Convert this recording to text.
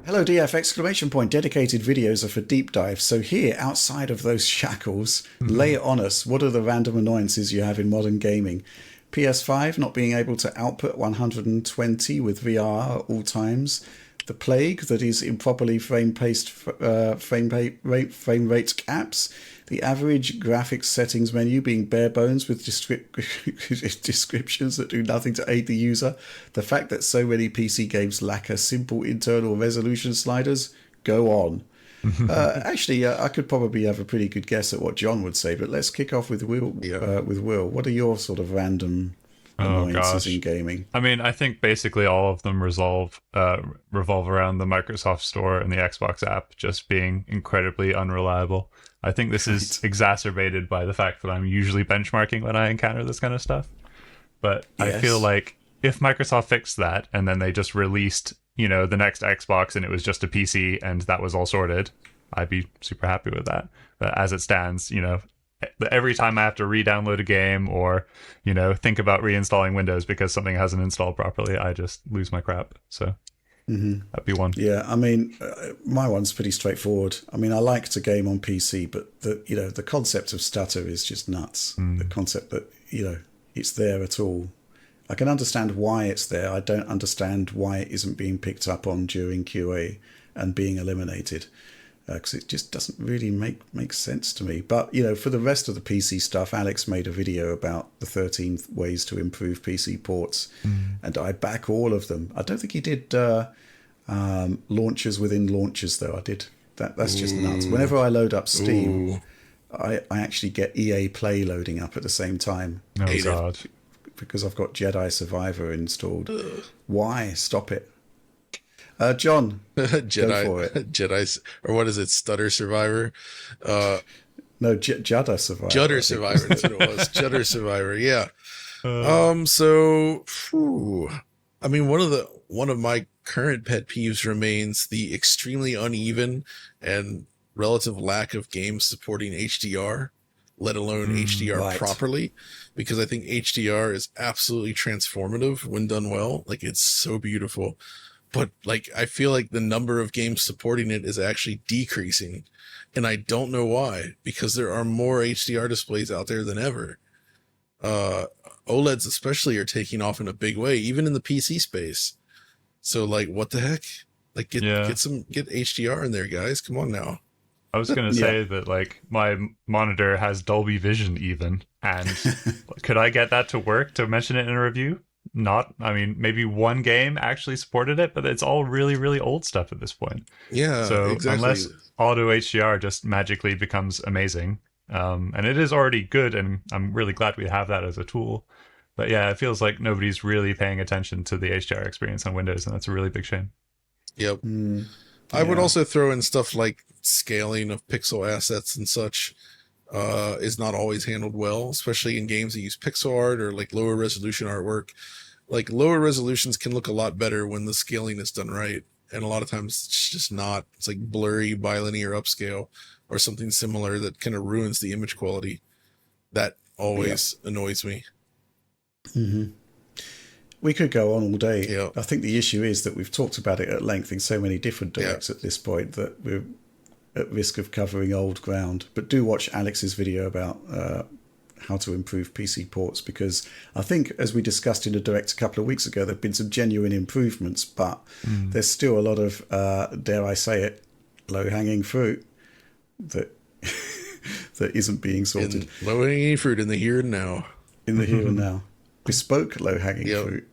Hello DF, exclamation point, dedicated videos are for deep dives. So here, outside of those shackles, lay it on us. What are the random annoyances you have in modern gaming? PS5 not being able to output 120 with VR at all times. The plague that is improperly frame rate caps. The average graphics settings menu being bare bones with descriptions that do nothing to aid the user. The fact that so many PC games lack a simple internal resolution sliders. Go on. Actually, I could probably have a pretty good guess at what John would say, but let's kick off with Will. Yeah. With Will, what are your sort of random Oh annoyances in gosh. gaming? I mean, I think basically all of them revolve around the Microsoft Store and the Xbox app just being incredibly unreliable. I think this is Right. exacerbated by the fact that I'm usually benchmarking when I encounter this kind of stuff. But I feel Yes. like if Microsoft fixed that and then they just released, the next Xbox and it was just a PC and that was all sorted, I'd be super happy with that. But as it stands, every time I have to re-download a game or, think about reinstalling Windows because something hasn't installed properly, I just lose my crap. So that'd be one. Yeah, I mean, my one's pretty straightforward. I mean, I like to game on PC, but the concept of stutter is just nuts. The concept that it's there at all. I can understand why it's there. I don't understand why it isn't being picked up on during QA and being eliminated, because it just doesn't really make sense to me. But for the rest of the PC stuff, Alex made a video about the 13 ways to improve PC ports, and I back all of them. I don't think he did launchers within launchers, though. I did that. That's just nuts. Whenever I load up Steam, I actually get EA Play loading up at the same time Oh Hate it. god. because I've got Jedi Survivor installed. Why? Stop it. John, go for it. Jedi's, or what is it? Stutter Survivor. No, Jedi Survivor. I Judder think. Survivor. That's what it was. Judder Survivor. Yeah. Uh, So, phew. I mean, one of my current pet peeves remains the extremely uneven and relative lack of games supporting HDR, let alone HDR right. properly, because I think HDR is absolutely transformative when done well. Like, it's so beautiful. But like, I feel like the number of games supporting it is actually decreasing. And I don't know why, because there are more HDR displays out there than ever. Uh, OLEDs especially are taking off in a big way, even in the PC space. So like, what the heck? Like, get yeah. get HDR in there, guys. Come on now. I was gonna say that like my monitor has Dolby Vision even, and could I get that to work to mention it in a review? Not, I mean, maybe one game actually supported it, but it's all really, really old stuff at this point. Yeah, So exactly. unless auto HDR just magically becomes amazing, and it is already good, and I'm really glad we have that as a tool. But yeah, it feels like nobody's really paying attention to the HDR experience on Windows, and that's a really big shame. Yep. Mm, I would yeah. also throw in stuff like scaling of pixel assets and such. Is not always handled well, especially in games that use pixel art or like lower resolution artwork. Like, lower resolutions can look a lot better when the scaling is done right. And a lot of times it's just not. It's like blurry bilinear upscale or something similar that kind of ruins the image quality. That always annoys me. We could go on all day. Yeah. I think the issue is that we've talked about it at length in so many different directs at this point that we're at risk of covering old ground. But do watch Alex's video about how to improve PC ports, because I think, as we discussed in a direct a couple of weeks ago, there have been some genuine improvements, but there's still a lot of, dare I say it, low-hanging fruit that that isn't being sorted And low hanging fruit in the here and now. in the here and now. Bespoke low-hanging Yep. fruit.